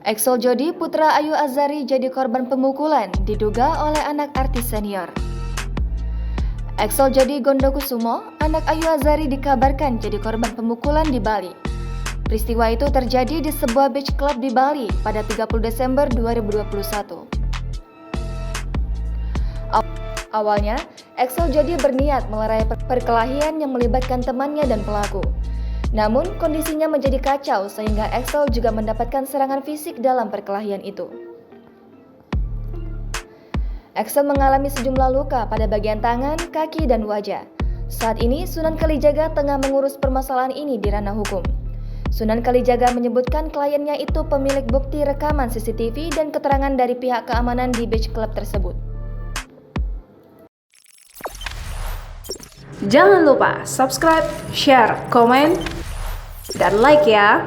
Excel Jody putra Ayu Azhari jadi korban pemukulan diduga oleh anak artis senior. Excel Jody Gondokusumo, anak Ayu Azhari dikabarkan jadi korban pemukulan di Bali. Peristiwa itu terjadi di sebuah beach club di Bali pada 30 Desember 2021. Awalnya, Excel Jody berniat melerai perkelahian yang melibatkan temannya dan pelaku. Namun, kondisinya menjadi kacau sehingga Excel juga mendapatkan serangan fisik dalam perkelahian itu. Excel mengalami sejumlah luka pada bagian tangan, kaki, dan wajah. Saat ini, Sunan Kalijaga tengah mengurus permasalahan ini di ranah hukum. Sunan Kalijaga menyebutkan kliennya itu pemilik bukti rekaman CCTV dan keterangan dari pihak keamanan di beach club tersebut. Jangan lupa subscribe, share, komen, dan like ya!